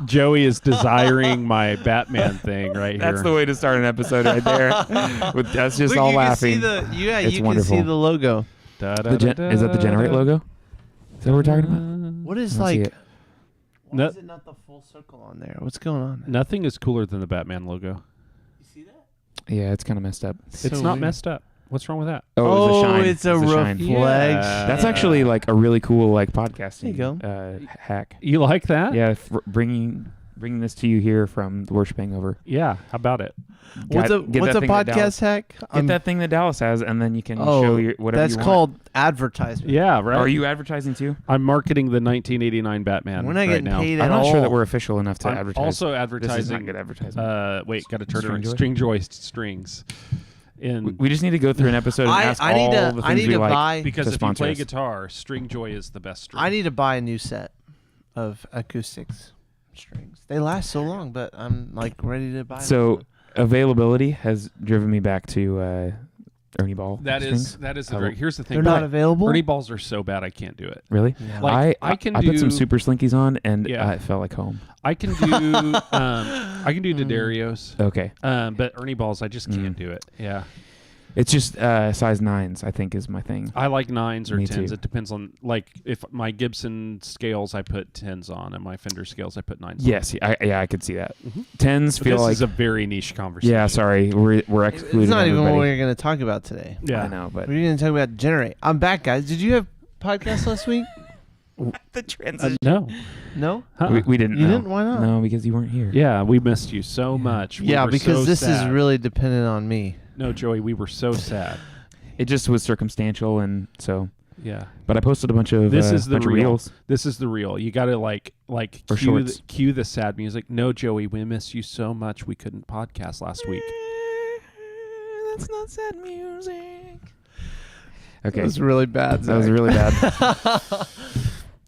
Joey is desiring my Batman thing right here. That's the way to start an episode right there. With us just all laughing. It's you wonderful. can see the logo. Is that the Generate logo? Is that what we're talking about? What is I don't see like? it. Why is it not the full circle on there? What's going on? Nothing is cooler than the Batman logo. You see that? Yeah, it's kind of messed up. It's not messed up. What's wrong with that? Oh, it's a shine. It's a reflection. Yeah. That's actually like a really cool like podcasting There you go. hack. You like that? Yeah, bringing this to you here from the Worship Hangover. Yeah. How about it? What's a podcast hack? Get that thing that Dallas has, and then you can show whatever you want. That's called advertisement. Yeah, right. Are you advertising too? I'm marketing the 1989 Batman. We're not getting paid I'm at all. not sure that we're official enough to I'm advertise. also This is advertising. not good advertisement. Wait, got to turn String it. joy? String joist strings. We just need to go through an episode and ask all the things we like. Because if you sponsor play us. guitar, string joy is the best string. I need to buy a new set of acoustics strings. They last so long, but I'm like ready to buy them. So availability has driven me back to Ernie Ball. That strings. is the direct. Here's the thing. They're not available? Ernie balls are so bad I can't do it. Really? Yeah. Like, I can put some do- super slinkies on, and Yeah. it felt like home. I can do D'Adarios, Okay. but Ernie balls I just can't do it. Yeah. It's just size 9s, I think, is my thing. I like 9s or Me 10s. too. It depends on, like, if my Gibson scales, I put 10s on, and my Fender scales, I put 9s on. Yes, I could see that. 10s But feel this like... is a very niche conversation. Yeah, sorry. We're excluding It's not even everybody. what we're going to talk about today. Yeah. I know, but... We're going to talk about Generate. I'm back, guys. Did you have podcast last week? the transition. No. No? Huh. We didn't You know. didn't? Why not? No, because you weren't here. Yeah, we missed you so much. We Yeah, were because so this sad. is really dependent on me. No, Joey, we were so sad. It just was circumstantial, and so... Yeah. But I posted a bunch of This is the bunch of real. reels. This is the real. You got to like Or cue shorts. cue the sad music. No, Joey, we missed you so much. We couldn't podcast last week. That's not sad music. That Okay. was really bad. That was really bad.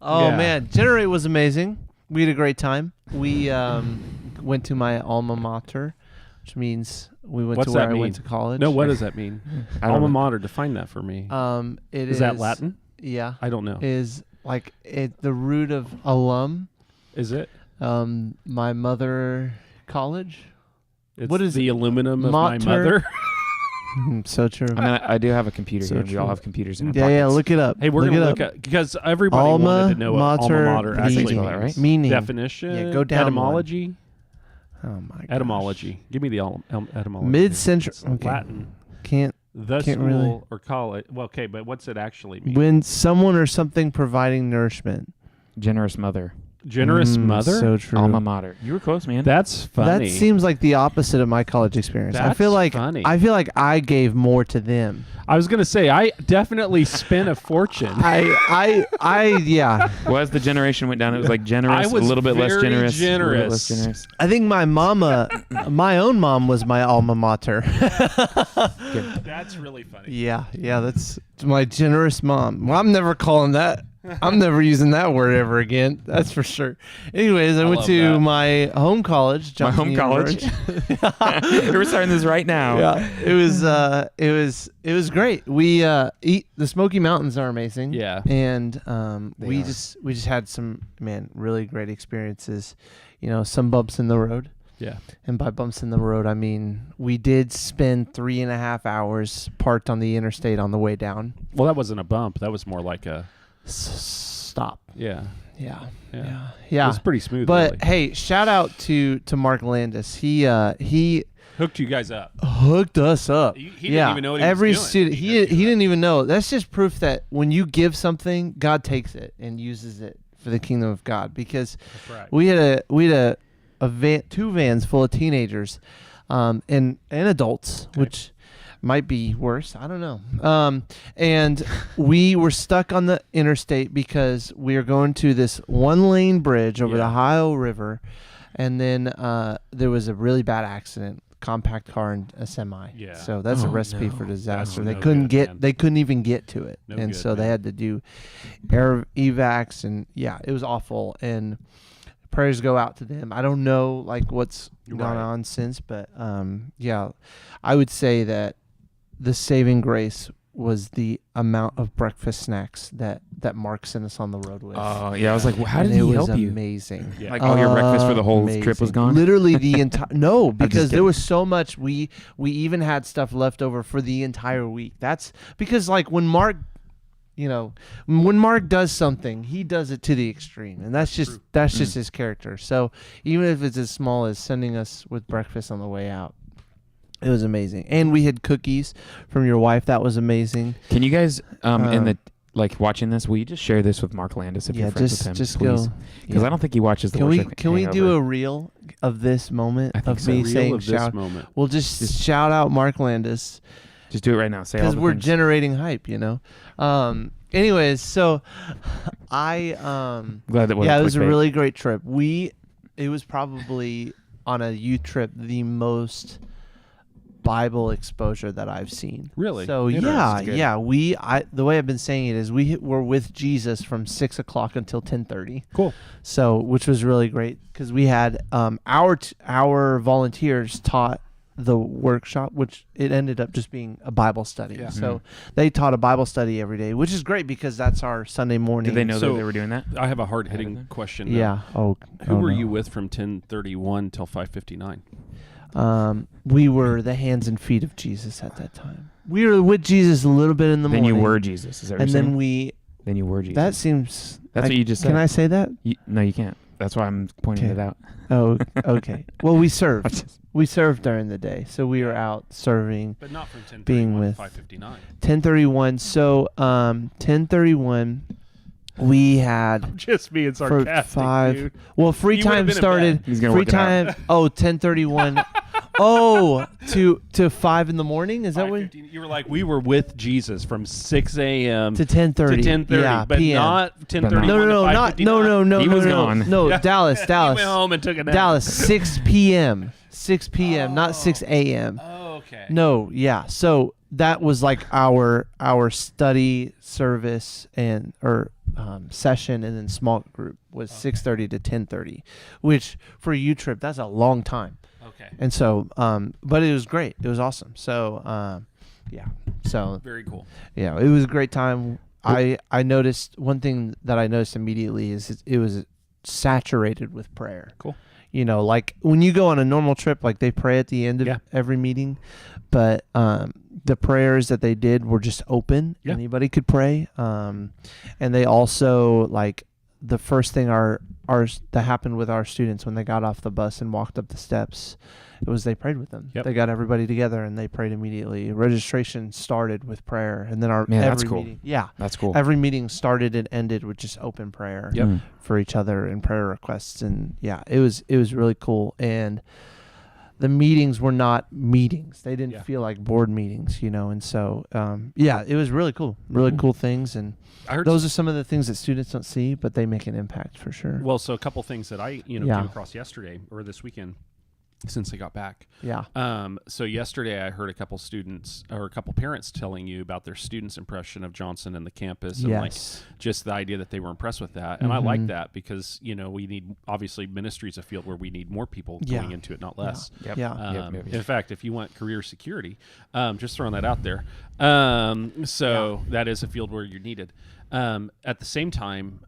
Oh, Yeah. man. Generate was amazing. We had a great time. We went to my alma mater, which means we went What's to where that I went mean? to college. No, what does that mean? I don't Alma know. mater. Define that for me. It Is that Latin? Yeah. I don't know. Is like the root of alum. Is it? My mother college. It's What is the aluminum of my mater? mother? So true. I mean, I do have a computer So here. We all true. have computers in our Yeah, pockets. yeah. Look it up. Hey, we're look gonna it look up. at because everybody wanted to know what alma mater actually meaning. means. Right? Meaning. Definition. Yeah, go down one. Etymology. Oh my god. Etymology. Give me the etymology. Mid-century. It's Okay. Latin. Can't. The Can't school really. or college. Well, okay, but what's it actually mean? When someone or something providing nourishment. Generous mother. Generous mother. So true. Alma mater. You were close, man. That's funny. That seems like the opposite of my college experience. I feel That's like funny. I feel like I gave more to them. I was gonna say I definitely spent a fortune. Yeah. Well, as the generation went down, it was like generous, I was a little bit less very generous. A little bit less generous. generous. I think my own mom was my alma mater. That's really funny. Yeah, that's my generous mom. Well, I'm never calling that. I'm never using that word ever again. That's for sure. Anyways, I went love to that. my home college. My Johnson home college. University. We're starting this right now. Yeah, it was great. We eat the Smoky Mountains are amazing. Yeah. and They we are. just had some really great experiences. You know, some bumps in the road. Yeah. And by bumps in the road, I mean we did spend 3.5 hours parked on the interstate on the way down. Well, that wasn't a bump. That was more like a Stop. yeah. Yeah. It Yeah. was pretty smooth. But really. hey, shout out to Mark Landis. He Hooked you guys up. hooked us up. He didn't even know what he was Every doing. student, He hooked you he up. didn't even know. That's just proof that when you give something, God takes it and uses it for the kingdom of God. Because That's right. we had a van, 2 vans full of teenagers, and adults, which might be worse. I don't know. And we were stuck on the interstate because we are going to this 1-lane bridge over the Yeah. Ohio River, and then there was a really bad accident. Compact car and a semi. Yeah. So that's a Oh, recipe no. for disaster. That's They no couldn't good, get. man. They couldn't even get to it, No and good, so they man. had to do air evacs, and yeah, it was awful. And prayers go out to them. I don't know like what's Right. gone on since, but yeah, I would say that the saving grace was the amount of breakfast snacks that Mark sent us on the road with. Oh yeah, I was like, well, how did And he it was help you? amazing. Yeah. Like all your breakfast for the whole trip was gone. Literally the entire no, because there kidding. was so much. We even had stuff left over for the entire week. That's because like when Mark does something, he does it to the extreme, and that's just his character. So even if it's as small as sending us with breakfast on the way out, it was amazing. And we had cookies from your wife. That was amazing. Can you guys in the watching this? Will you just share this with Mark Landis if you're friends with him? Just please? go. Because I don't think he watches the Can Worship we Hangover. do a reel of this moment I think of so. me Reel saying of this moment. We'll just shout out Mark Landis. Just do it right now. Say all Because the we're things. generating hype, Anyways, so I Glad that wasn't yeah, it was a clickbait. really great trip. It was probably on a youth trip the most Bible exposure that I've seen. Really? So Interesting. the way I've been saying it is we were with Jesus from 6:00 until 10:30. Cool. So which was really great because we had our volunteers taught the workshop, which it ended up just being a Bible study. Yeah. So they taught a Bible study every day, which is great because that's our Sunday morning. Did they know So- that they were doing that? I have a hard-hitting question. Yeah. Who Oh, were no. you with from 10:31 till 5:59? We were the hands and feet of Jesus at that time. We were with Jesus a little bit in the Then morning. you were Jesus. Is that what and you're then saying? Then you were Jesus. that seems. That's what you just said. Can I say that? No, you can't. That's why I'm pointing Okay. it out. Oh, okay. Well, we served. We served during the day, so we were out serving. But not from 10:31 Being to with- 5:59. 10:31. So 10:31, we had Just being for sarcastic, 5. dude. Well, free You would've time been in started. bed. He's gonna Free work it out. time. Oh, 10:31. Oh, to 5 in the morning. Is that what? 5:15. You were like, we were with Jesus from 6 a.m. To 10:30. to 10:30, Yeah, but PM. not 10:31 No, to not 5:59. no. He no, was no, gone. No, Yeah. Dallas. He went home and took a nap. Dallas. 6 p.m. 6 p.m. Not 6 a.m. Oh, okay. No, yeah. So that was like our study service and session, and then small group was 6:30 to 10:30, which for a youth trip that's a long time. Okay. And so, but it was great. It was awesome. So, yeah. So Very cool. yeah, it was a great time. I noticed one thing that I noticed immediately is it was saturated with prayer. Cool. Like when you go on a normal trip, like they pray at the end of Yeah. every meeting, but the prayers that they did were just open. Yeah. Anybody could pray. And they also like the first thing that happened with our students when they got off the bus and walked up the steps, it was they prayed with them. Yep. They got everybody together and they prayed immediately. Registration started with prayer, and then Man, that's every cool. meeting, yeah, That's cool. every meeting started and ended with just open prayer Yep. Mm. for each other and prayer requests. And yeah, it was really cool. And the meetings were not meetings. They didn't Yeah. feel like board meetings, and so yeah, it was really cool. Really cool things. And I heard those are some of the things that students don't see, but they make an impact for sure. Well, so a couple things that I Yeah. came across yesterday or this weekend since I got back. Yeah. So yesterday I heard a couple students or a couple parents telling you about their students' impression of Johnson and the campus, and like Yes. just the idea that they were impressed with that. And I like Mhm. that because we need, obviously, ministry is a field where we need more people Yeah. going into it, not less. Yep. Yeah. Yep. In fact, if you want career security, just throwing that out there. So that is a field where you're needed. At the same time,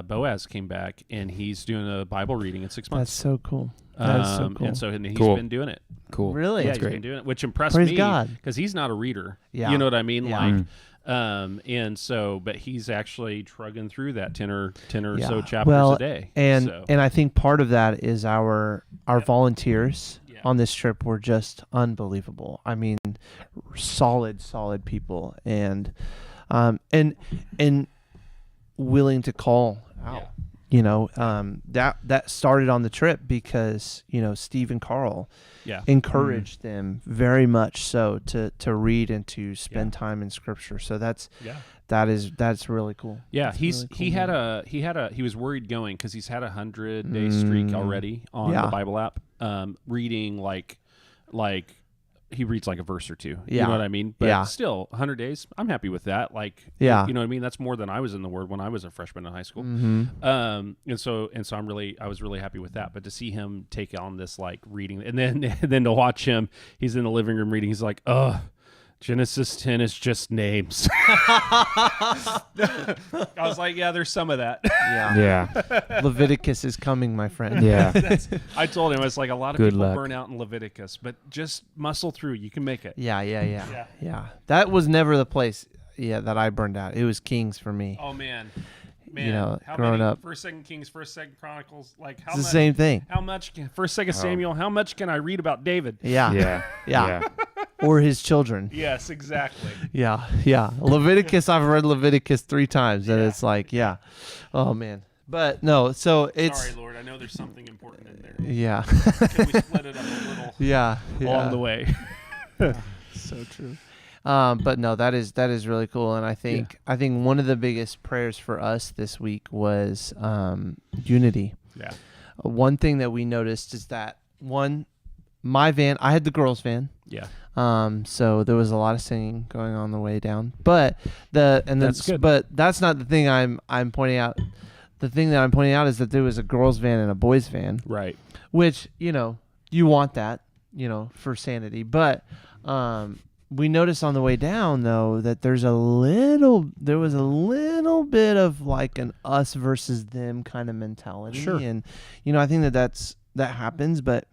Boaz came back and he's doing a Bible reading in 6 That's months. so cool. That is so cool. And he's Cool. been doing it. Cool. Really? Yeah, That's he's great. been doing it, which impressed Praise me God. because he's not a reader. Yeah. You know what I mean? Yeah. Like, Mm. and so, but he's actually trugging through that 10 or Yeah. so chapters Well, a day. And So, I think part of that is our volunteers Yeah. on this trip were just unbelievable. I mean, solid people, and willing to call out. That started on the trip because Steve and Carl yeah. encouraged them very much so to read and to spend time in Scripture. So that's really cool. Yeah, That's he really cool. he was worried going because he's had a 100-day streak already on Yeah. the Bible app, reading like he reads like a verse or two. You Yeah. know what I mean? But Yeah. still, 100 days, I'm happy with that. Like, Yeah. you know what I mean? That's more than I was in the Word when I was a freshman in high school. Mm-hmm. And so I was really happy with that. But to see him take on this like reading, and then to watch him, he's in the living room reading. He's like, Genesis 10 is just names. I was like, yeah, there's some of that. Yeah. Leviticus is coming, my friend. Yeah. I told him, I was like, a lot of Good people luck. burn out in Leviticus, but just muscle through. You can make it. Yeah. That was never the place that I burned out. It was Kings for me. Oh, man. You know, how growing many, up. First, Second Kings, First, Second Chronicles, like how It's the much? same thing. How much? First, Second Samuel. How much can I read about David? Yeah. Yeah. Or his children. Yes, exactly. Yeah. Leviticus, I've read Leviticus 3 times, and it's like, oh man. But no, so it's. Sorry, Lord. I know there's something important in there. Yeah. Can we split it up a little Yeah. along the way? So true. But no, that is really cool, and I think one of the biggest prayers for us this week was unity. Yeah. One thing that we noticed is that my van, I had the girls' van. Yeah. So there was a lot of singing going on the way down, but that's good. But that's not the thing I'm pointing out. The thing that I'm pointing out is that there was a girls' van and a boys' van. Right. Which you want that for sanity, but we noticed on the way down though that there was a little bit of like an us versus them kind of mentality. Sure. And I think that happens, but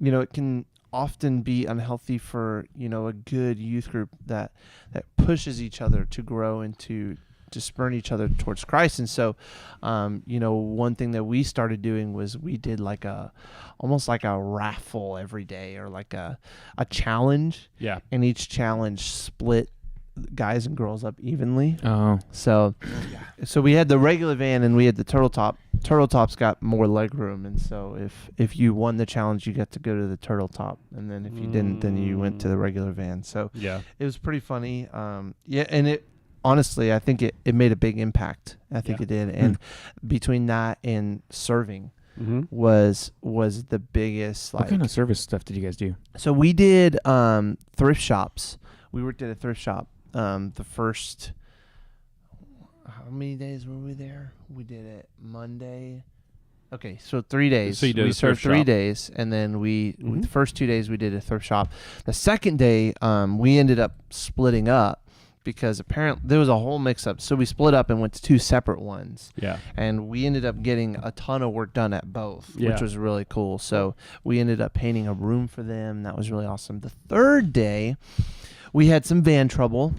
it can often be unhealthy for a good youth group that pushes each other to grow and to spurn each other towards Christ. And so one thing that we started doing was we did like almost like a raffle every day, or like a challenge. Yeah. And each challenge split guys and girls up evenly. Oh. So we had the regular van and we had the turtle top. Turtle top's got more leg room, and so if you won the challenge, you got to go to the turtle top, and then if you didn't, then you went to the regular van. So it was pretty funny. And it honestly, I think it made a big impact. I think it did, and between that and serving was the biggest. Like, what kind of service stuff did you guys do? So we did thrift shops. We worked at a thrift shop. The first, how many days were we there? We did it Monday. Okay, so 3 days. So you did we a served thrift 3 shop. days, and then the first 2 days we did a thrift shop. The second day, we ended up splitting up because apparently there was a whole mix-up. So we split up and went to 2 separate ones. Yeah. And we ended up getting a ton of work done at both, which was really cool. So we ended up painting a room for them. That was really awesome. The third day, we had some van trouble.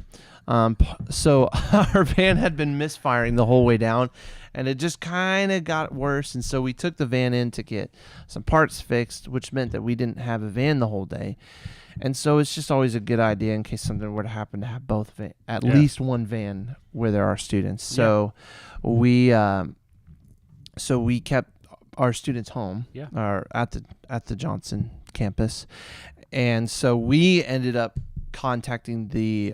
So our van had been misfiring the whole way down, and it just kind of got worse. And so we took the van in to get some parts fixed, which meant that we didn't have a van the whole day. And so it's just always a good idea in case something were to happen to have both at least one van where there are students. So we kept our students home, or at the Johnson campus, and so we ended up contacting the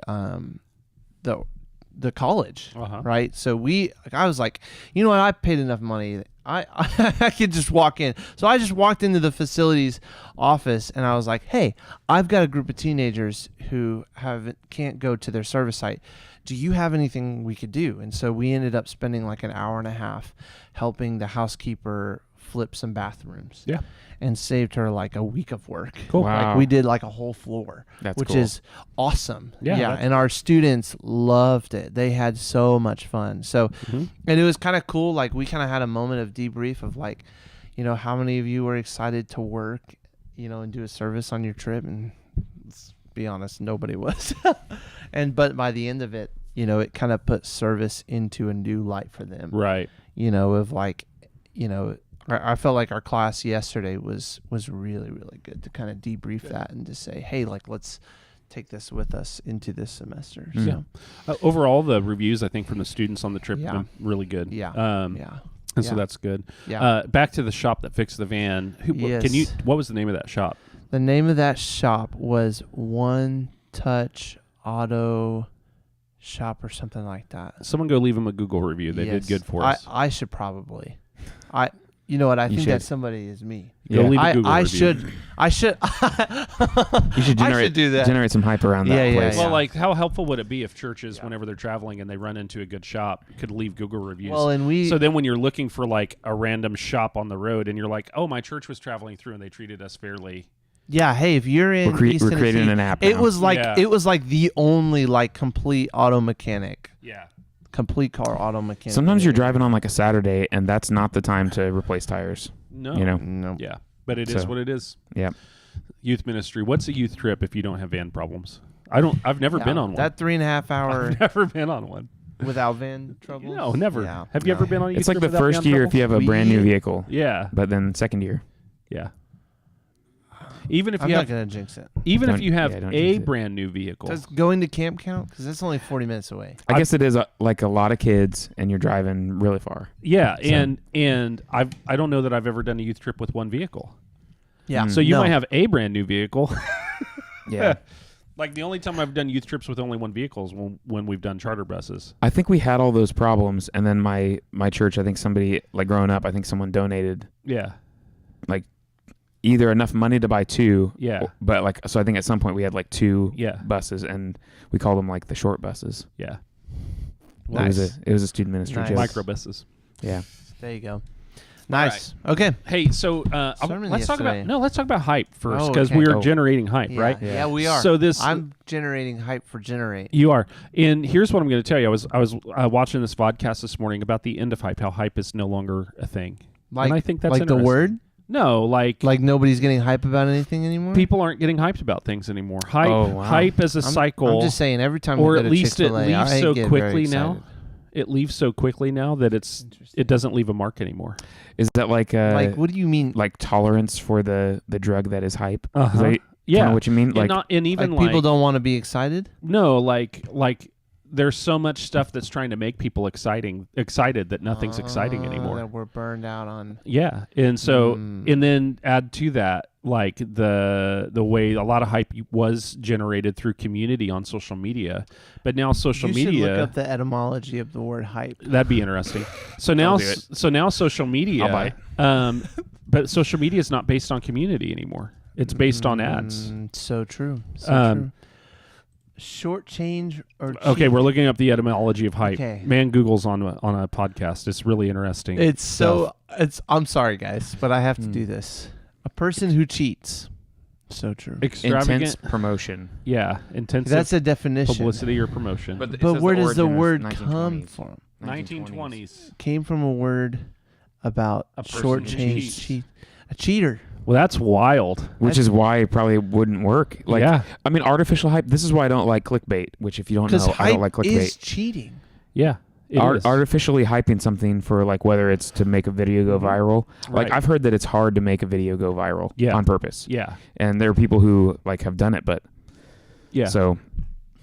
college, right? So I was like, you know what? I paid enough money. I could just walk in. So I just walked into the facilities office and I was like, hey, I've got a group of teenagers who can't go to their service site. Do you have anything we could do? And so we ended up spending like an hour and a half helping the housekeeper flip some bathrooms. Yeah. And saved her like a week of work. Cool. Wow. Like we did like a whole floor, which cool. is awesome. Yeah. And our students loved it. They had so much fun. So, and it was kind of cool. Like we kind of had a moment of debrief of like, how many of you were excited to work, and do a service on your trip? And let's be honest, nobody was. But by the end of it, it kind of put service into a new light for them. Right. Of like, I felt like our class yesterday was really, really good to kind of debrief that and to say, hey, like, let's take this with us into this semester. So overall, the reviews, I think, from the students on the trip have been really good. So that's good. Back to the shop that fixed the van. What was the name of that shop? The name of that shop was One Touch Auto Shop or something like that. Someone go leave them a Google review. They did good for us. I should probably. You know what? I think that somebody is me. Go leave a Google I review. should. You should I should do that. Generate some hype around that place. Well, like, how helpful would it be if churches, whenever they're traveling and they run into a good shop, could leave Google reviews? Well, and so then when you're looking for like a random shop on the road and you're like, oh, my church was traveling through and they treated us fairly. Yeah, hey, if you're in East we're creating Tennessee, an app it now. was like the only like complete auto mechanic. Yeah. Complete car auto mechanic. Sometimes you're driving on like a Saturday, and that's not the time to replace tires. No. You know? No. Yeah. But it is what it is. Yeah. Youth ministry. What's a youth trip if you don't have van problems? I've never been on one. That 3.5 hour I've never been on one. without van troubles. No, never. Yeah, Have you ever been on a youth It's like trip the without first van year troubles? if you have a brand new vehicle. Yeah. But then second year. Yeah. Even if I'm you not have, gonna jinx it. even if Don't- you have yeah, don't a jinx it. brand new vehicle, Does going to camp count? Because that's only 40 minutes away. I guess it is like a lot of kids, and you're driving really far. yeah, So- and I don't know that I've ever done a youth trip with one vehicle. Yeah. So you No. might have a brand new vehicle. Yeah. Like the only time I've done youth trips with only one vehicle is when we've done charter buses. I think we had all those problems, and then my church, I think somebody, like growing up, I think someone donated Yeah. like either enough money to buy two. Yeah. But like, so I think at some point we had like two Yeah. buses, and we called them like the short buses. Yeah. Nice. It was a student ministry Nice. joke. Micro buses. Yeah. There you go. Nice. Okay. Hey, so Sermon let's talk yesterday. about hype first Oh, because okay. we are Oh. generating hype, Yeah. right? Yeah, we are. So this I'm generating hype for Generate. You are. And here's what I'm going to tell you. I was watching this podcast this morning about the end of hype, how hype is no longer a thing. Like, and I think that's like the interesting. word? No, like Nobody's getting hype about anything anymore? people aren't getting hyped about things anymore. Hype Oh, wow. hype as a cycle I'm just saying, every time or we go at to least it Chick-fil-A, leaves I so get very quickly now. excited. It leaves so quickly now that it doesn't leave a mark anymore. Is that like what do you mean? like tolerance for the drug that is hype? Is Uh-huh. that Yeah. kinda what you mean? And Like, not and even Like people don't want to be excited? No, like there's so much stuff that's trying to make people excited that nothing's exciting anymore. That we're burned out on. Yeah, and so Mm. and then add to that like the way a lot of hype was generated through community on social media, but now social You should media look up the etymology of the word hype. that'd be interesting. So now I'll do it. now social media, I'll buy but social media is not based on community anymore. It's based on ads. So true. So true. Short change or cheap? Okay, we're looking up the etymology of hype. Okay. Man, Google's on a podcast. It's really interesting. It's stuff. I'm sorry guys, but I have to do this. A person who cheats. So true. Extravagant. intense promotion. Yeah, intensive That's a definition. publicity or promotion. But But where does the word come from? 1920s. Came from a word about A person short who change. cheats. A cheater. Well, that's wild. Which is why it probably wouldn't work. Like, Yeah. I mean, artificial hype. This is why I don't like clickbait. Which, if you don't Because know, I don't like hype clickbait. is cheating. Yeah, it is. Artificially hyping something for like whether it's to make a video go viral. Like Right. I've heard that it's hard to make a video go viral Yeah. on purpose. Yeah, And there are people who like have done it, but yeah. so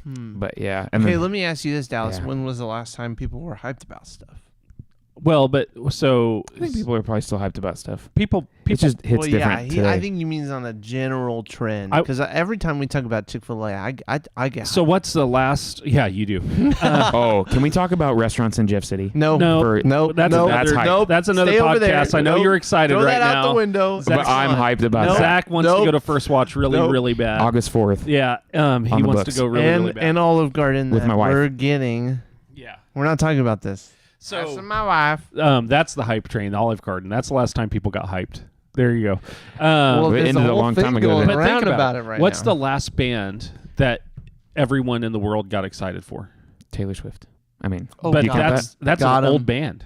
Hmm. but yeah. And Okay, then, let me ask you this, Dallas. Yeah. When was the last time people were hyped about stuff? Well, but so I think people are probably still hyped about stuff. people It just hits well, different yeah, today. I think you mean on a general trend. I- Because every time we talk about Chick-fil-A, I get So what's the last? Yeah, you do. Oh, can we talk about restaurants in Jeff City? no, No, For- no, that's no, that's another. hype. nope. That's another Stay over there. podcast. I know Nope. you're excited Throw right that out now. the window. Zach- But I'm hyped about Nope. that. Zach wants to Nope. go to First Watch really, Nope. really bad. August 4th. Yeah, he On the wants books. to go really, and really bad. and Olive Garden With that my wife. we're getting. yeah. We're not talking about this. So my wife. that's the hype train, the Olive Garden. That's the last time people got hyped. There you go. Well, it there's ended a a whole long thing time ago going then. but think around about it right What's now. the last band that everyone in the world got excited for? Taylor Swift. I mean, Oh, But do you count that's Got an 'em. old band.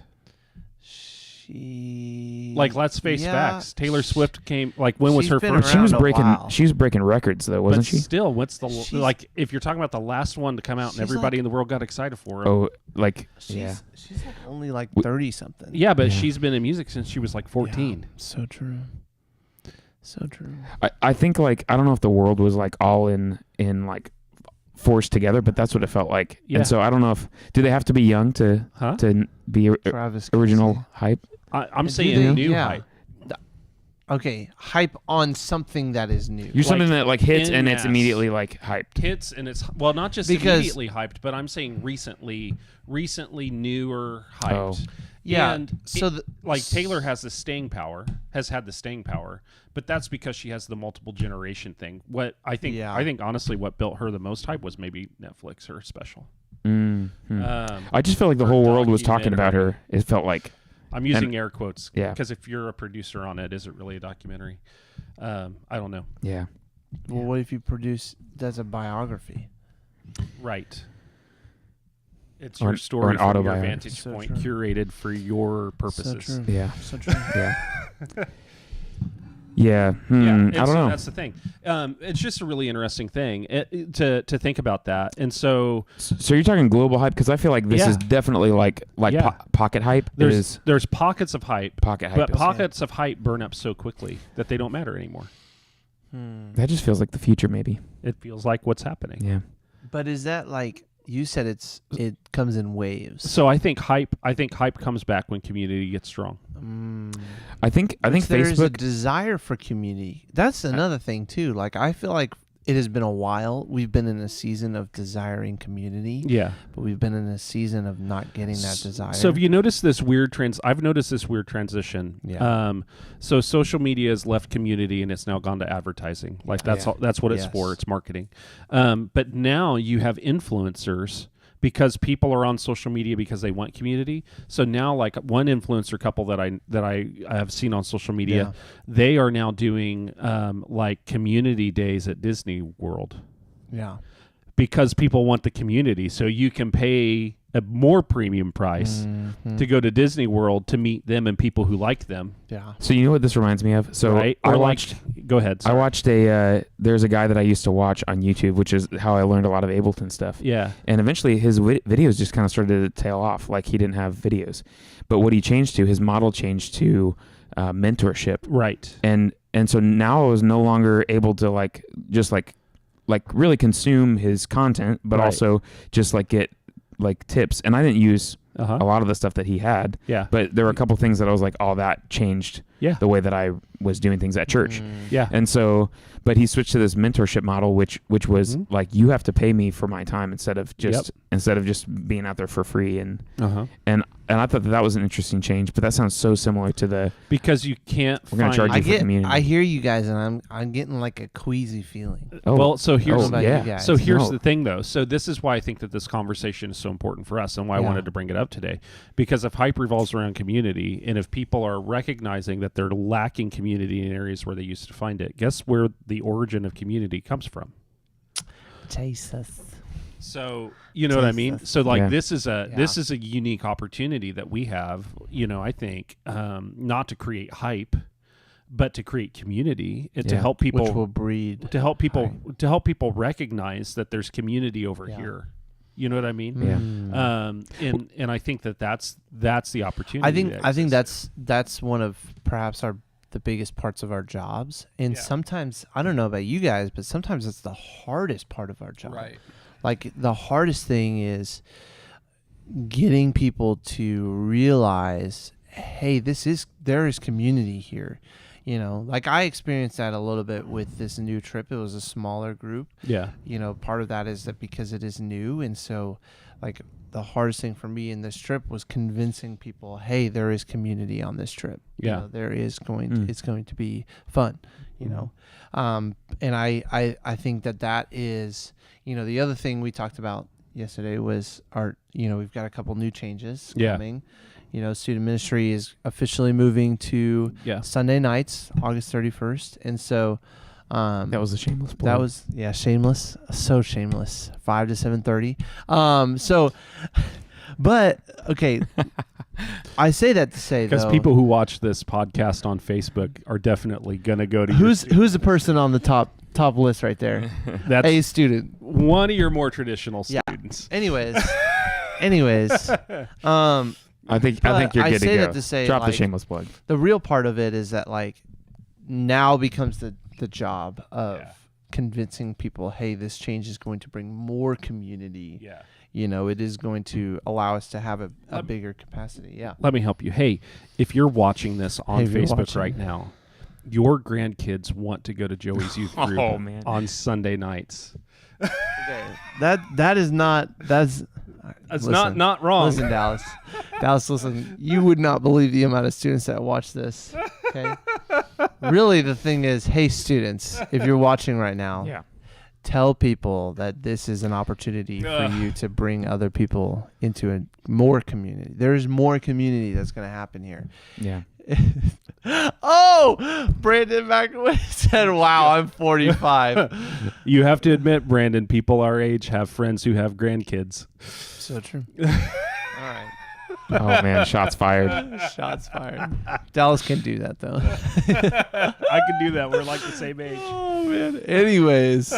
She Like, let's face Yeah. facts. Taylor Swift came. Like, when was She's her been first? that? She was around a breaking. while. She was breaking records though, wasn't but she? still, what's the She's- like? If you're talking about the last one to come out and She's everybody like- in the world got excited for her. Oh, like yeah. She's like only like 30 something. Yeah, but Yeah. she's been in music since she was like 14. Yeah, so true. So true. I think like I don't know if the world was like all in like forced together, but that's what it felt like. Yeah. And so I don't know if do they have to be young to Huh? be Travis original Kelce. hype? I'm Do saying they- new yeah. hype. Okay, hype on something that is new. You're something that like hits en and it's masse. immediately like hyped. Hits and it's well, not just Because- immediately hyped, but I'm saying recently newer hyped. Oh. Yeah, And so like Taylor has the staying power, has had the staying power, but that's because she has the multiple generation thing. What I think, Yeah. I think honestly, what built her the most hype was maybe Netflix, her special. Mm-hmm. Um, I just felt like the her whole world was talking about documentary. her. It felt like I'm using air quotes, Yeah. because if you're a producer on it, is it really a documentary? I don't know. Yeah. Well, what if you does a biography? Right. It's Or your an story from your autobiography. vantage So point, true. curated for your purposes. So true. Yeah. So true. Yeah. Yeah. And I don't so know. that's the thing. It's just a really interesting thing to think about that. And so So you're talking global hype, because I feel like this Yeah. is definitely like Yeah. pocket hype. there's pockets of hype, Pocket hype. but is- pockets of hype burn up so quickly that they don't matter anymore. that just feels like the future, maybe. It feels like what's happening. Yeah. But is that like you said? It comes in waves. So I think hype comes back when community gets strong. I think Which there is a Facebook. desire for community. That's another thing too. Like I feel like it has been a while. We've been in a season of desiring community, Yeah. but we've been in a season of not getting that desire. So have you noticed this weird I've noticed this weird transition. Yeah. So social media has left community and it's now gone to advertising. Like that's Yeah. all, that's what it's Yes. for. It's marketing. But now you have influencers because people are on social media because they want community. So now, like one influencer couple that I have seen on social media, they are now doing like community days at Disney World. Yeah. Because people want the community. So you can pay a more premium price Mhm. to go to Disney World to meet them and people who like them. Yeah. So you know what this reminds me of? So right? I Or watched. go ahead. I sorry. watched there's a guy that I used to watch on YouTube, which is how I learned a lot of Ableton stuff. Yeah. And eventually his videos just kind of started to tail off. Like he didn't have videos. But what he changed to, his model changed to mentorship. Right. And so now I was no longer able to just really consume his content, but Right. also just get tips. And I didn't use Uh-huh. a lot of the stuff that he had, Yeah. but there were a couple things that I was like, oh, that changed Yeah. the way that I was doing things at church. Yeah. And so, but he switched to this mentorship model, which was Mhm. like, you have to pay me for my time instead of just being out there for free. And Uh-huh. I thought that was an interesting change, but that sounds so similar to the, Because you can't We're gonna find charge you for community. I hear you guys, and I'm getting like a queasy feeling. Well, so here's about you guys. So here's No. the thing, though. So this is why I think that this conversation is so important for us, and why I Yeah. wanted to bring it up today. Because if hype revolves around community, and if people are recognizing that they're lacking community in areas where they used to find it, guess where the origin of community comes from? Jesus. So you know what I mean. Jesus. So like Yeah. this is a unique opportunity that we have. I think not to create hype, but to create community and to Yeah. help people Which will breed. to help people recognize that there's community over Yeah. here. You know what I mean? Yeah. And I think that's the opportunity. I think that's one of perhaps the biggest parts of our jobs. And Yeah. sometimes, I don't know about you guys, but sometimes it's the hardest part of our job. right. Like the hardest thing is getting people to realize, hey, there is community here. Like I experienced that a little bit with this new trip. It was a smaller group. Yeah. Part of that is that because it is new. And so like the hardest thing for me in this trip was convincing people, hey, there is community on this trip. Yeah. There is Mm. it's going to be fun, and I think that is, the other thing we talked about yesterday was we've got a couple new changes coming. Student ministry is officially moving to Yeah. Sunday nights, August 31st. And so, That was a shameless plug. that was shameless, so shameless. 5 to 7:30. But okay, I say that to say Because though, people who watch this podcast on Facebook are definitely gonna go to who's the person on the top list right there? that's A student. one of your more traditional Yeah. students. Anyways, I think but you're I good say to go. that to say, Drop the like, shameless plug. the real part of it is that like now becomes the job of Yeah. convincing people, hey, this change is going to bring more community. Yeah. It is going to allow us to have a Um, bigger capacity. Yeah. Let me help you. Hey, if you're watching this on Hey, if you're Facebook watching. right now, your grandkids want to go to Joey's youth group Oh, man. on Sunday nights. Okay. That is not that's It's listen, not wrong. Listen, Dallas. Dallas, listen. You would not believe the amount of students that watch this. Okay. Really, the thing is, hey, students, if you're watching right now, Yeah. tell people that this is an opportunity for Ugh. you to bring other people into a more community. There's more community that's going to happen here. Yeah. Oh, Oh, Brandon McAway said, "Wow, I'm 45." You have to admit, Brandon, people our age have friends who have grandkids. So true. All right. Oh man, shots fired. Shots fired. Dallas can do that though. I can do that. We're like the same age. Oh man. Anyways.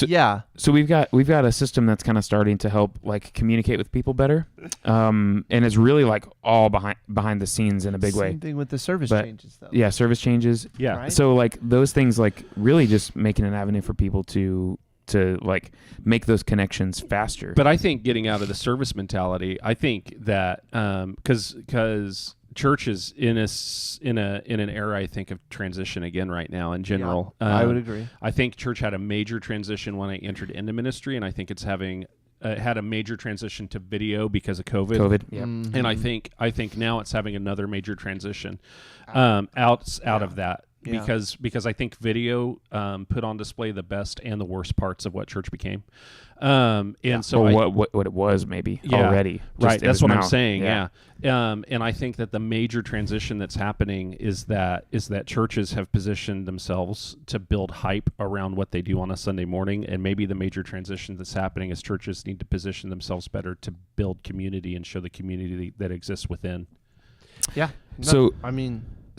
Yeah. So we've got a system that's kind of starting to help like communicate with people better, and it's really like all behind the scenes in a big way. Same thing with the service But, changes though. Yeah, service changes. Yeah. Right? So like those things, like really just making an avenue for people to like make those connections faster. But I think getting out of the service mentality, I think that because church is in an era, I think, of transition again right now in general. Yeah, I would agree. I think church had a major transition when I entered into ministry, and I think it's having had a major transition to video because of COVID. Yeah. Mhm. And I think now it's having another major transition out of that. Yeah. Because I think video put on display the best and the worst parts of what church became, and so Or what it was maybe already. Right, that's what I'm saying. Yeah. And I think that the major transition that's happening is that churches have positioned themselves to build hype around what they do on a Sunday morning, and maybe the major transition that's happening is churches need to position themselves better to build community and show the community that exists within. Yeah. So-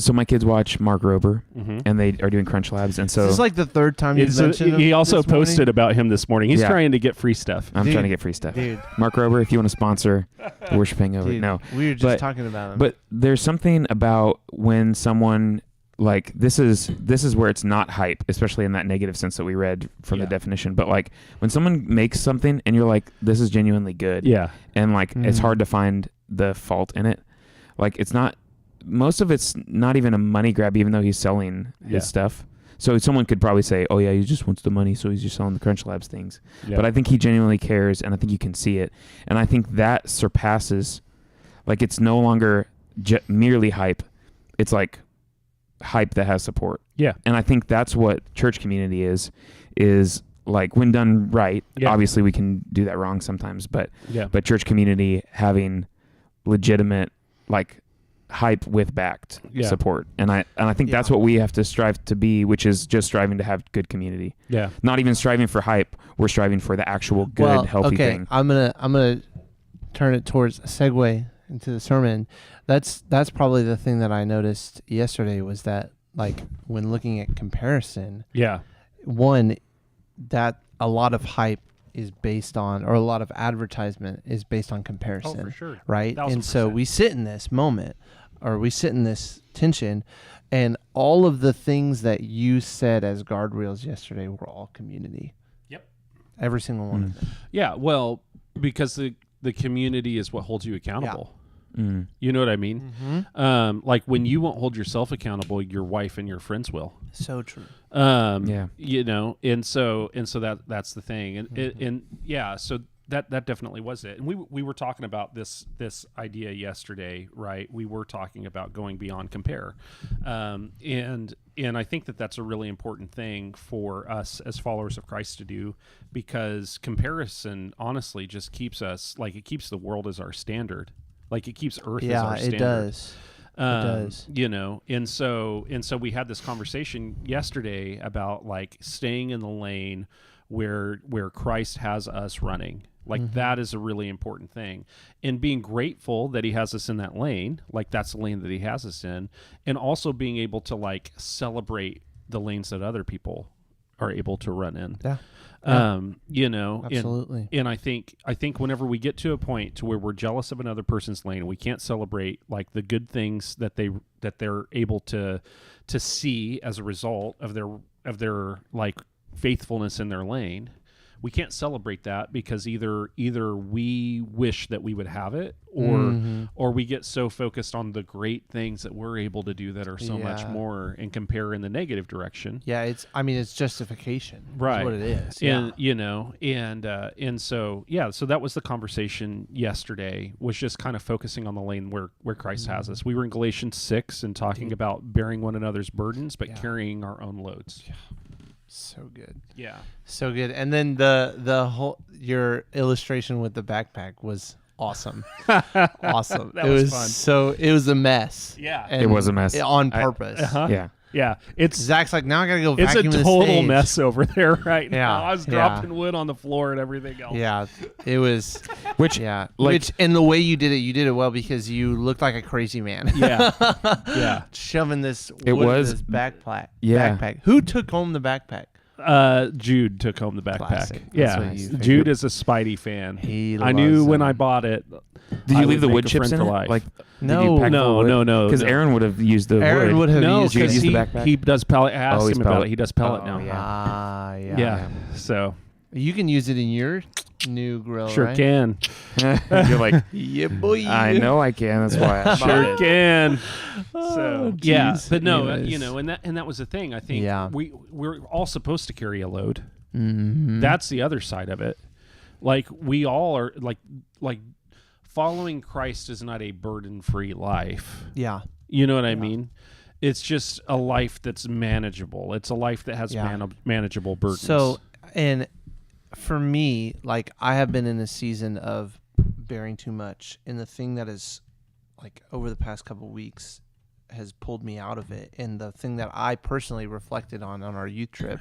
So my kids watch Mark Rober, and they are doing Crunch Labs, and so This is like the third time you've mentioned him he also this morning. posted about him this morning. He's Yeah. trying to get free stuff. I'm Dude, trying to get free stuff. Dude. Mark Rober, if you want to sponsor the Worship Hangover, Dude, no. we were just But- talking about him. But there's something about when someone like this is where it's not hype, especially in that negative sense that we read from the definition. But like when someone makes something and you're like, this is genuinely good, Yeah. and like it's hard to find the fault in it. Like it's not. Most of it's not even a money grab, even though he's selling his stuff. So someone could probably say, "Oh yeah, he just wants the money, so he's just selling the Crunch Labs things." Yeah. But I think he genuinely cares, and I think you can see it. And I think that surpasses, like it's no longer merely hype. It's like hype that has support. Yeah. And I think that's what church community is like when done right. Yeah. Obviously, we can do that wrong sometimes, but church community having legitimate like hype with backed support, and I think that's what we have to strive to be, which is just striving to have good community. Yeah. Not even striving for hype, we're striving for the actual good, healthy thing. I'm gonna turn it towards a segue into the sermon. That's probably the thing that I noticed yesterday was that like when looking at comparison, one that a lot of hype is based on, or a lot of advertisement is based on comparison. Oh, for sure. Right? 1000%. And so we sit in this moment, or we sit in this tension, and all of the things that you said as guardrails yesterday were all community. Yep. Every single one of them. Yeah. Well, because the community is what holds you accountable. Mm. You know what I mean? Like when you won't hold yourself accountable, your wife and your friends will. So true. You know, and so that's the thing, and so that definitely was it. And we were talking about this idea yesterday, right? We were talking about going beyond compare, and I think that's a really important thing for us as followers of Christ to do, because comparison honestly just keeps us, like, it keeps the world as our standard. Like it keeps Earth as our standard. It does. It does. You know, and so we had this conversation yesterday about like staying in the lane where Christ has us running. Like that is a really important thing, and being grateful that he has us in that lane. Like that's the lane that he has us in, and also being able to like celebrate the lanes that other people are able to run in. Yeah. You know, Absolutely. And I think whenever we get to a point to where we're jealous of another person's lane, we can't celebrate like the good things that they're able to see as a result of their like faithfulness in their lane. We can't celebrate that because either we wish that we would have it, or we get so focused on the great things that we're able to do that are so much more, and compare in the negative direction. Yeah, it's justification. Right. That's what it is. And you know, and so so that was the conversation yesterday, was just kind of focusing on the lane where Christ has us. We were in Galatians 6 and talking about bearing one another's burdens but carrying our own loads. So good. Yeah. So good. And then the whole, your illustration with the backpack was awesome. Awesome. That it was was fun. So it was a mess. Yeah. And It was a mess. on purpose. Yeah. Yeah, it's Zach's like, now I gotta go it's a vacuum the total stage. mess over there right Yeah, now. I was dropping wood on the floor and everything else. Yeah, it was. Which, and the way you did it well because you looked like a crazy man. Yeah, yeah. Shoving this. It was- this backpack. Yeah. Backpack. Who took home the backpack? Jude took home the backpack. Classic. That's Yeah, what you figured. Jude is a Spidey fan. I knew when I bought it. Did I you leave would the make wood a chips friend in for it? life. Like, No, no. Because Aaron would have used the Aaron wood. would have No, used You'd because use it. the backpack? he does pellet. I asked he's him about pellet. it. He does pellet Oh, now. yeah. Yeah. So You can use it in your new grill, sure right? can. You're like, Yeah, boy. I know I can. That's why I bought Sure it. can. Oh, So yeah, geez. but no, Anyways. and that was the thing. I think Yeah. we're all supposed to carry a load. Mm-hmm. That's the other side of it. Like we all are like following Christ is not a burden-free life. Yeah. You know what I mean? It's just a life that's manageable. It's a life that has manageable burdens. So, and for me, like I have been in a season of bearing too much, and the thing that is, like over the past couple weeks, has pulled me out of it, and the thing that I personally reflected on our youth trip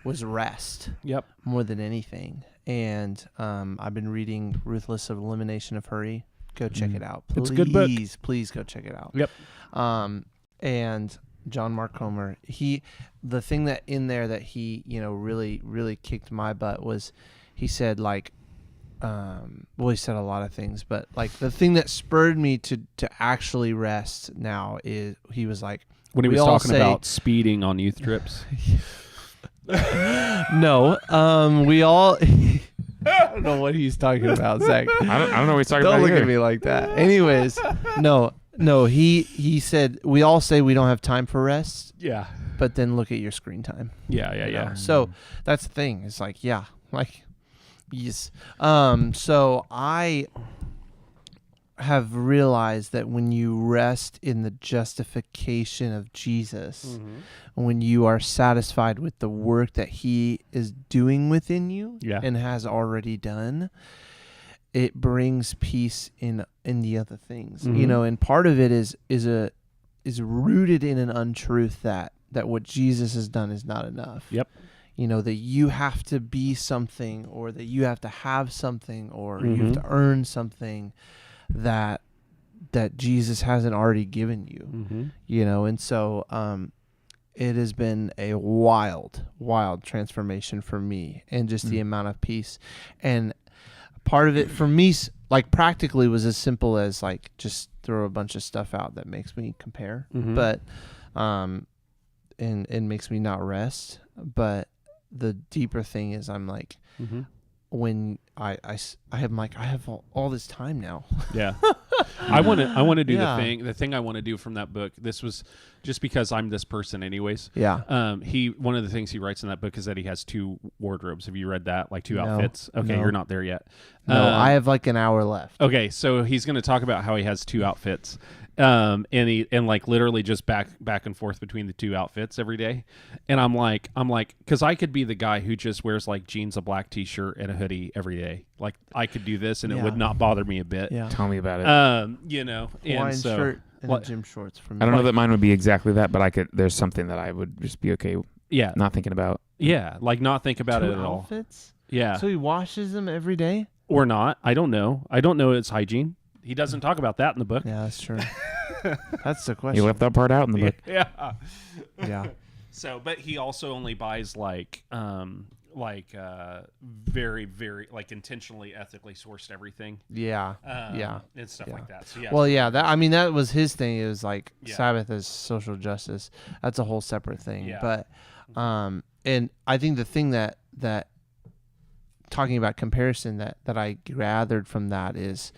was rest. Yep. More than anything, and I've been reading Ruthless Elimination of Hurry. Go check it out. Please, It's a good book. Please go check it out. Yep. And John Mark Comer, the thing that in there that he, really, really kicked my butt was, he said like, he said a lot of things, but like the thing that spurred me to actually rest now is he was like, When he we was all talking say- about speeding on youth trips. no, we all. I don't know what he's talking about, Zach. I don't know what he's talking Don't about look either. at me like that. Anyways, no. He said we all say we don't have time for rest, Yeah. but then look at your screen time. Yeah. So that's the thing. It's like, yes. So I have realized that when you rest in the justification of Jesus, when you are satisfied with the work that he is doing within you and has already done, it brings peace in the other things, and part of it is rooted in an untruth that what Jesus has done is not enough. Yep. That you have to be something, or that you have to have something, or you have to earn something that Jesus hasn't already given you. And so it has been a wild transformation for me, and just the amount of peace. And part of it for me, like practically, was as simple as like just throw a bunch of stuff out that makes me compare, but and makes me not rest. But the deeper thing is, I'm like, when I have all this time now. Yeah. I want to do the thing I want to do from that book. This was just because I'm this person anyways. Yeah. One of the things he writes in that book is that he has 2 wardrobes. Have you read that? Like 2 No. outfits? Okay. No. You're not there yet. No, I have like an hour left. Okay. So he's going to talk about how he has 2 outfits. And like literally just back and forth between the 2 outfits every day. And I'm like, cause I could be the guy who just wears like jeans, a black t-shirt and a hoodie every day. Like I could do this and it would not bother me a bit. Yeah. Tell me about it. Hawaiian and so shirt and what- gym shorts for me. I don't know that mine would be exactly that, but there's something that I would just be okay yeah, not thinking about. yeah. Like not think about 2 it at all. outfits? Yeah. So he washes them every day? Or not. I don't know. It's hygiene. He doesn't talk about that in the book. Yeah, that's true. That's the You question. left that part out in the book. Yeah. Yeah. So, but he also only buys very, very like intentionally ethically sourced everything. Yeah. Yeah. And stuff Yeah. like that. So yeah. Well, yeah, that was his thing. It was like Yeah. Sabbath as social justice. That's a whole separate thing. Yeah. But and I think the thing that talking about comparison that I gathered from that is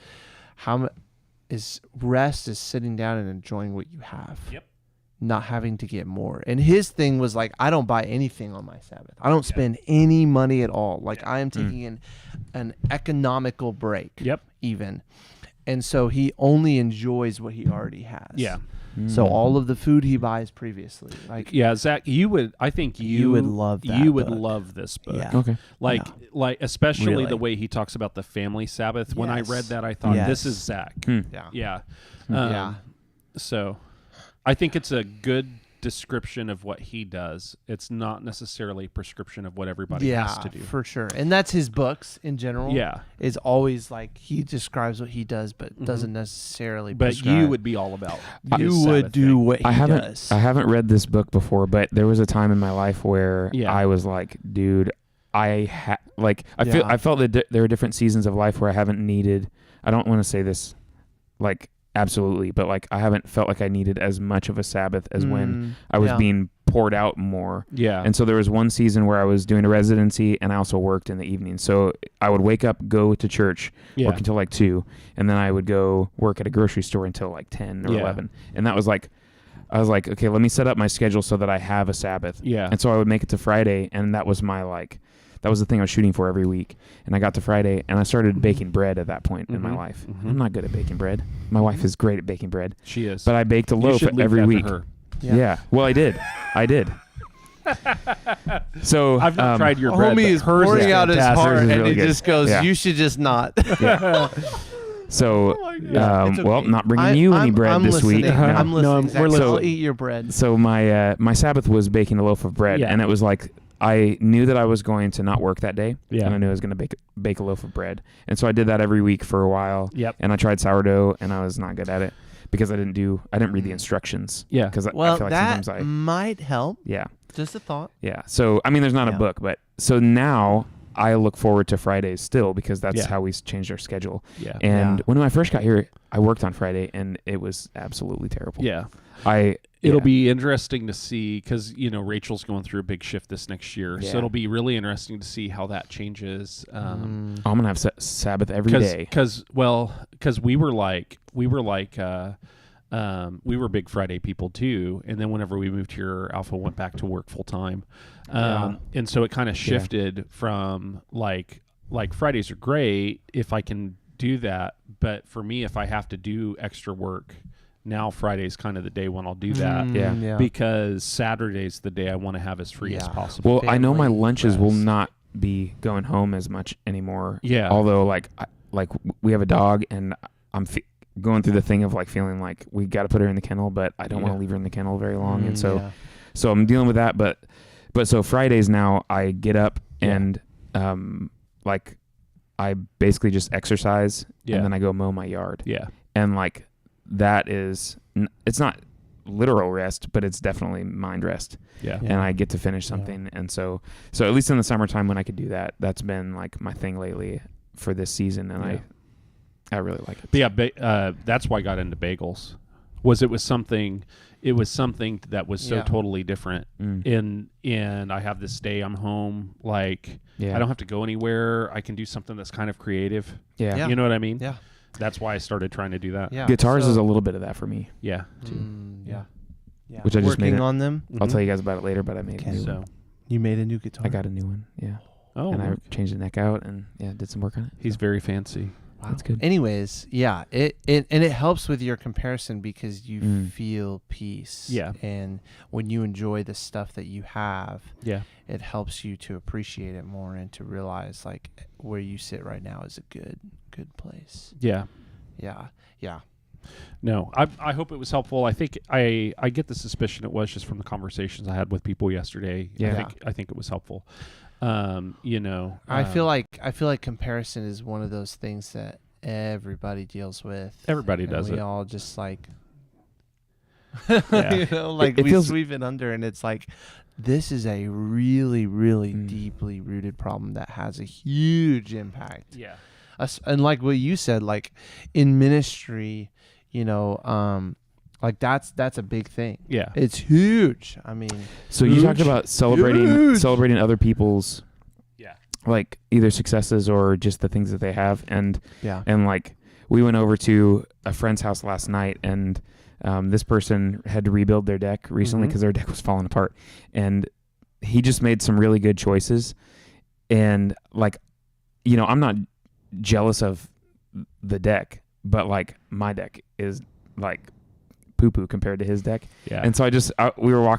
rest is sitting down and enjoying what you have. Yep. Not having to get more. And his thing was like, I don't buy anything on my Sabbath. I don't spend any money at all. Like I am taking an economical break. Yep. Even. and so he only enjoys what he already has. Yeah. So all of the food he buys previously, like Zach, I think you would love that you would book. love this book. Yeah. Okay. Like especially Really. the way he talks about the family Sabbath. When I Yes. read that, I thought this Yes. is Zach. yeah. Yeah. Yeah. So I think it's a good description of what he does. It's not necessarily a prescription of what everybody has to do. For sure. And that's his books in general. Yeah. Is always like he describes what he does, but doesn't necessarily. But prescribe. you would be all about You his would Sabbath do thing. what he does. I haven't read this book before, but there was a time in my life where I was like, dude, I felt that there are different seasons of life where I haven't needed. I don't want to say this, like absolutely, but like I haven't felt like I needed as much of a Sabbath as when I was being poured out more. Yeah. And so there was one season where I was doing a residency and I also worked in the evening. So I would wake up, go to church, work until like 2, and then I would go work at a grocery store until like 10 or 11. And that was like, I was like, okay, let me set up my schedule so that I have a Sabbath. Yeah. And so I would make it to Friday, and that was my that was the thing I was shooting for every week. And I got to Friday, and I started baking bread at that point in my life. I'm not good at baking bread. My wife is great at baking bread. She is. But I baked a loaf every week. Her. Yeah. Well, I did. So I've not tried your bread. Homie is hers pouring out his heart, Hers is and really he good. just goes, Yeah. "You should just not." So, It's okay. well, not bringing you any bread I'm this week. listening. No. I'm listening. we're Zach. listening. I'll eat your bread. So my Sabbath was baking a loaf of bread, and it was like I knew that I was going to not work that day, and I knew I was going to bake a loaf of bread, and so I did that every week for a while. Yep. And I tried sourdough, and I was not good at it because I didn't read the instructions. Yeah. Because I Well, feel like that sometimes might help. yeah. Just a thought. Yeah. So, I mean, there's not a Yeah. book, but so now I look forward to Fridays still because that's how we changed our schedule. Yeah. And when I first got here, I worked on Friday and it was absolutely terrible. Yeah. It'll be interesting to see because, Rachel's going through a big shift this next year. Yeah. So it'll be really interesting to see how that changes. I'm going to have Sabbath every day. Because we were big Friday people too, and then whenever we moved here, Alpha went back to work full time, and so it kind of shifted from like Fridays are great if I can do that, but for me, if I have to do extra work, now Friday's kind of the day when I'll do that, because Saturday's the day I want to have as free as possible. Well, I know my Family lunches will rest. not be going home as much anymore. Yeah. Although we have a dog and I'm going through the thing of feeling like we got to put her in the kennel, but I don't want to leave her in the kennel very long. And so I'm dealing with that. But so Fridays now I get up and I basically just exercise and then I go mow my yard. Yeah. And that is, it's not literal rest, but it's definitely mind rest. Yeah. And I get to finish something. And so at least in the summertime when I could do that, that's been my thing lately for this season. And I really like it. But that's why I got into bagels. It was something that was so totally different. And I have this day I'm home, I don't have to go anywhere. I can do something that's kind of creative. Yeah. You know what I mean? Yeah. That's why I started trying to do that. Yeah. Guitars is a little bit of that for me. Yeah. Yeah. Which I just Working made on them. I'll tell you guys about it later, but I made a new So one. You made a new guitar. I got a new one. Yeah. Oh, and I changed the neck out and did some work on it. he's very fancy. Wow. That's good. Anyways, it helps with your comparison because you feel peace. Yeah. And when you enjoy the stuff that you have, Yeah. it helps you to appreciate it more and to realize where you sit right now is a good place. Yeah. Yeah. Yeah. No, I hope it was helpful. I think I get the suspicion it was just from the conversations I had with people yesterday. Yeah. I think it was helpful. I feel like comparison is one of those things that everybody deals with. Everybody and does we it. all just Yeah. It we feels- sweep it under, and it's this is a really, really deeply rooted problem that has a huge impact. Yeah. And like what you said, in ministry, that's a big thing. Yeah. It's huge. I mean, So you talked about Huge. celebrating other people's Yeah. either successes or just the things that they have. And yeah. we went over to a friend's house last night and this person had to rebuild their deck recently because their deck was falling apart. And he just made some really good choices. And I'm not jealous of the deck. but like my deck is like poo poo compared to his deck. Yeah. And so we were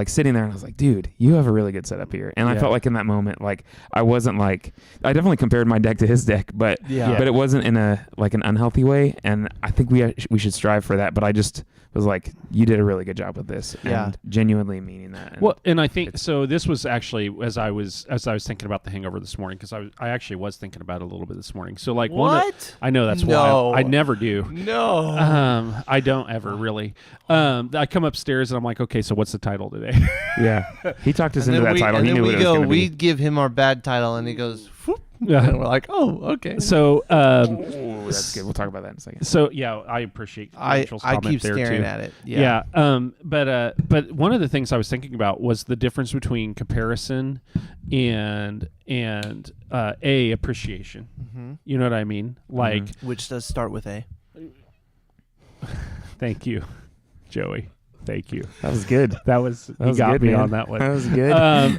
sitting there and I was like, dude, you have a really good setup here. And I felt like in that moment, like I definitely compared my deck to his deck, but it wasn't in an unhealthy way. And I think we should strive for that. But I just was like, you did a really good job with this, and genuinely meaning that. And well, and I think so. This was actually as I was thinking about the Hangover this morning, because I actually was thinking about it a little bit this morning. So like I know that's why I never do. No, I don't ever really. I come upstairs and I'm like, okay, so what's the title today? Yeah, he talked us into that title. He knew what it was going to be. We give him our bad title, and he goes, whoop. And we're like, oh, okay. So that's good. We'll talk about that in a second. So yeah, I appreciate Rachel's comment keep there staring too. at it. Yeah. But one of the things I was thinking about was the difference between comparison and appreciation. Mm-hmm. You know what I mean? Like which does start with A. Thank you, Joey. Thank you. That was good. You got good, me man. on that one. That was good.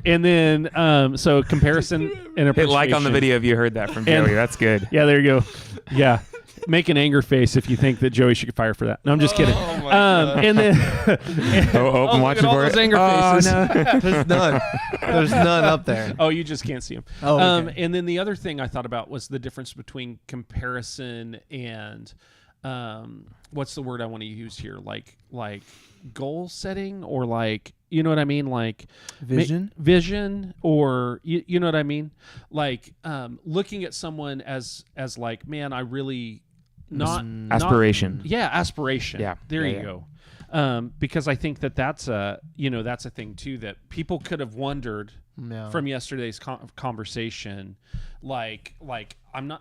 And then, so comparison and appreciation. Hit like on the video if you heard that from Joey. That's good. Yeah, there you go. Yeah. Make an anger face if you think that Joey should get fired for that. No, I'm just kidding. Oh my God. And then I'm watching for it. Those anger faces. No. There's none. There's none up there. Oh, you just can't see them. Oh, okay. And then the other thing I thought about was the difference between comparison and what's the word I want to use here? Like goal setting, or like, you know what I mean? Like vision, or you know what I mean? Like looking at someone as like, man, I really aspiration. Aspiration. Yeah. There you go. Because I think that's a thing too, that people could have wondered from yesterday's conversation. Like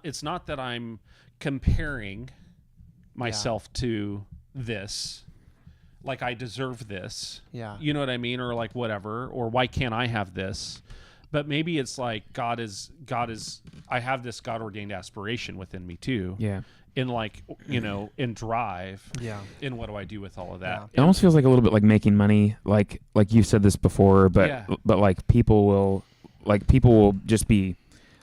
it's not that I'm comparing myself to this, like I deserve this. Yeah. You know what I mean? Or like whatever, or why can't I have this? But maybe it's like God is I have this God ordained aspiration within me too. Yeah. In like, in drive. Yeah. In what do I do with all of that? Yeah. It almost feels like a little bit like making money, like you've said this before, but like people will just be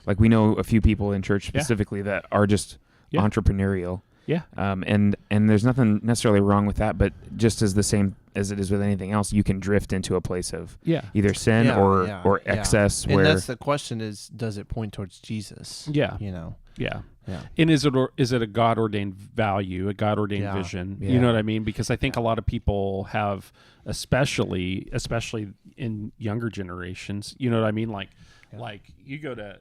like, we know a few people in church specifically that are just entrepreneurial. Yeah. And there's nothing necessarily wrong with that, but just as the same as it is with anything else, you can drift into a place of either sin or excess. And that's the question is, does it point towards Jesus? Yeah. Yeah. Yeah. And is it a God ordained value, a God ordained vision? Yeah. You know what I mean? Because I think a lot of people have, especially in younger generations, you know what I mean? Like you go to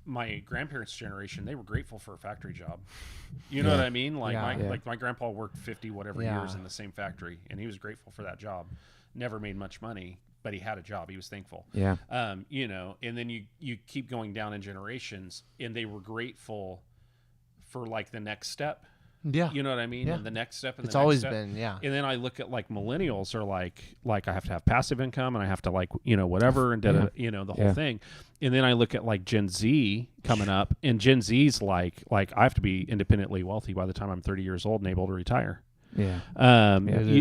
my grandparents' generation, they were grateful for a factory job. You know what I mean? Like my grandpa worked 50 whatever years in the same factory, and he was grateful for that job. Never made much money, but he had a job. He was thankful. Yeah. And then you keep going down in generations, and they were grateful for like the next step. Yeah. You know what I mean? Yeah. And the next step. And it's always been, And then I look at like millennials are like I have to have passive income, and I have to like, whatever, and the whole thing. And then I look at like Gen Z coming up, and Gen Z's like I have to be independently wealthy by the time I'm 30 years old and able to retire. Yeah.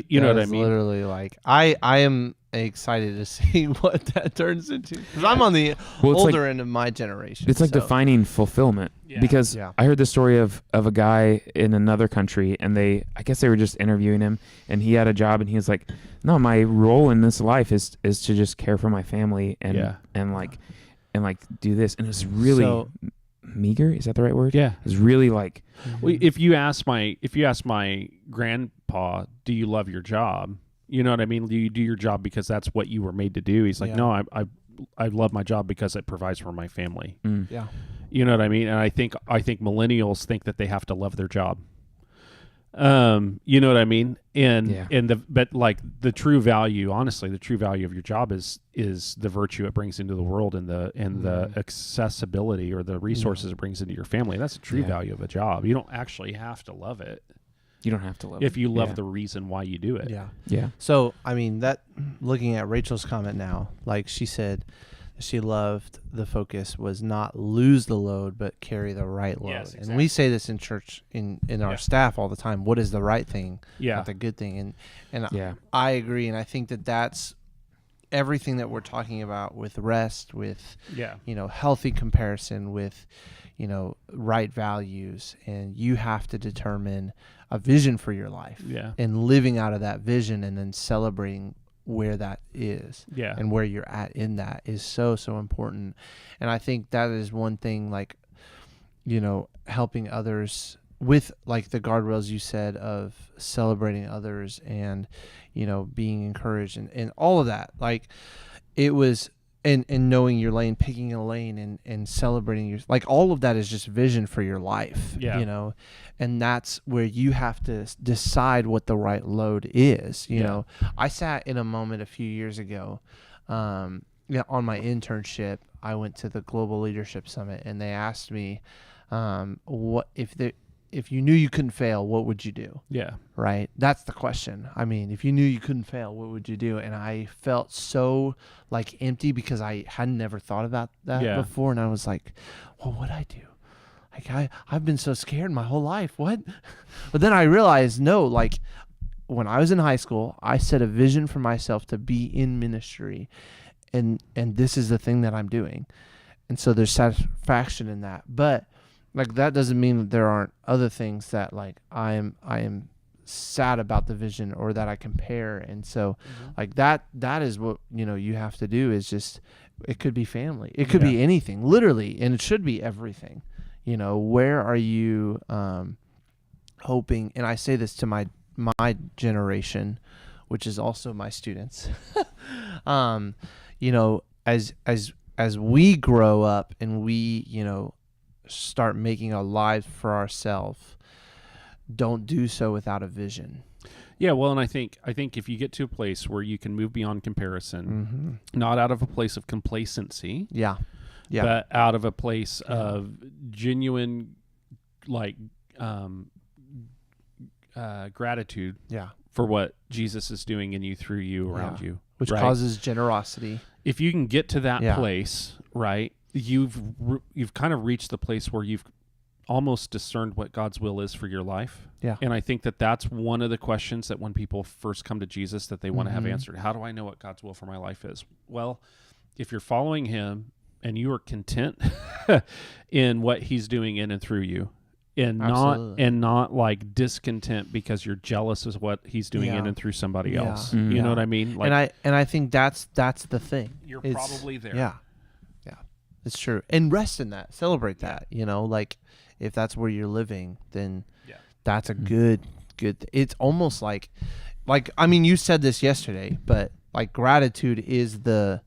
You know what I mean? Literally, like I am excited to see what that turns into, because I'm on the older end of my generation. It's like defining fulfillment. Yeah. Because I heard the story of a guy in another country, and I guess they were just interviewing him, and he had a job, and he was like, no, my role in this life is to just care for my family and do this. And it's really meager. Is that the right word? Yeah. It's really like, well, if you ask my grandpa, do you love your job? You know what I mean? Do you do your job because that's what you were made to do? He's like, no, I love my job because it provides for my family. Mm. Yeah. You know what I mean? And I think millennials think that they have to love their job. You know what I mean? But like the true value, honestly, the true value of your job is the virtue it brings into the world, and the accessibility or the resources it brings into your family. That's the true value of a job. You don't actually have to love it. You don't have to love it if you love the reason why you do it. Yeah. Yeah. So, I mean, that looking at Rachel's comment now, like she said, she loved the focus was not lose the load, but carry the right load. Yes, exactly. And we say this in church, in our staff all the time. What is the right thing? Not the good thing. And I agree. And I think that's everything that we're talking about with rest, with, healthy comparison, with, right values, and you have to determine a vision for your life. Yeah. And living out of that vision and then celebrating where that is. Yeah. And where you're at in that is so, so important. And I think that is one thing, like, helping others with, like, the guardrails you said of celebrating others and, being encouraged and all of that. Like, it was, and knowing your lane, picking a lane and celebrating your, like, all of that is just vision for your life, and that's where you have to decide what the right load is. I sat in a moment a few years ago, on my internship. I went to the Global Leadership Summit, and they asked me, what if you knew you couldn't fail, what would you do? Yeah. Right? That's the question. I mean, if you knew you couldn't fail, what would you do? And I felt so, like, empty because I had never thought about that before. And I was like, well, what'd I do? Like, I've been so scared my whole life. What? But then I realized, no, like, when I was in high school, I set a vision for myself to be in ministry. And this is the thing that I'm doing. And so there's satisfaction in that. But, like, that doesn't mean that there aren't other things that, like, I am sad about the vision or that I compare. And so like that is what, you have to do is just, it could be family. It could be anything, literally. And it should be everything. Where are you hoping, and I say this to my generation, which is also my students, as we grow up and we, start making our lives for ourselves, don't do so without a vision. Yeah, well, and I think if you get to a place where you can move beyond comparison, not out of a place of complacency, but out of a place of genuine, like, gratitude for what Jesus is doing in you, through you, around you, which causes generosity. If you can get to that place, right, you've kind of reached the place where you've almost discerned what God's will is for your life. Yeah. And I think that that's one of the questions that when people first come to Jesus that they want to have answered. How do I know what God's will for my life is? Well, if you're following him and you are content in what he's doing in and through you, and not like discontent because you're jealous of what he's doing in and through somebody else. You know what I mean? Like, and I think that's the thing. You're probably there. Yeah. It's true. And rest in that. Celebrate that. Like, if that's where you're living, then that's a good it's almost like I mean, you said this yesterday, but like gratitude is the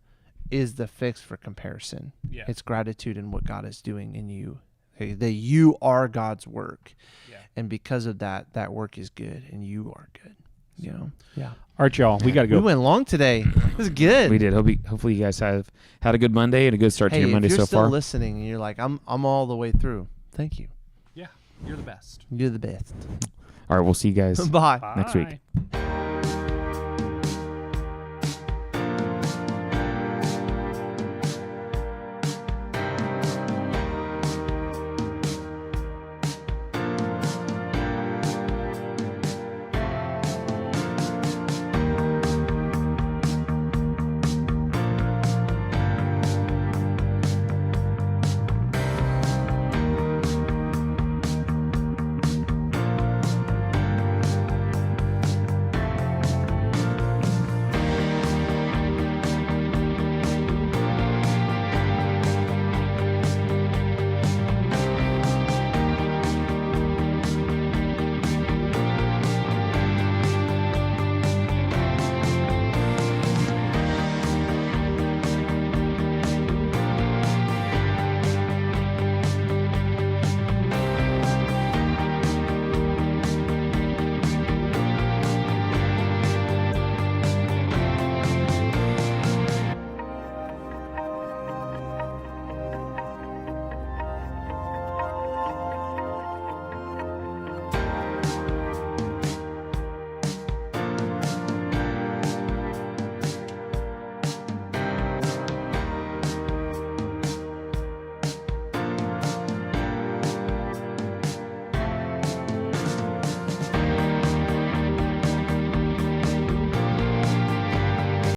fix for comparison. Yeah. It's gratitude in what God is doing in you. That you are God's work. Yeah. And because of that work is good and you are good. Yeah. All right, y'all. We got to go. We went long today. It was good. We did. Hopefully you guys have had a good Monday and a good start to your Monday so far. If you're still listening and you're like, I'm all the way through, thank you. Yeah. You're the best. You're the best. All right. We'll see you guys Bye. next week.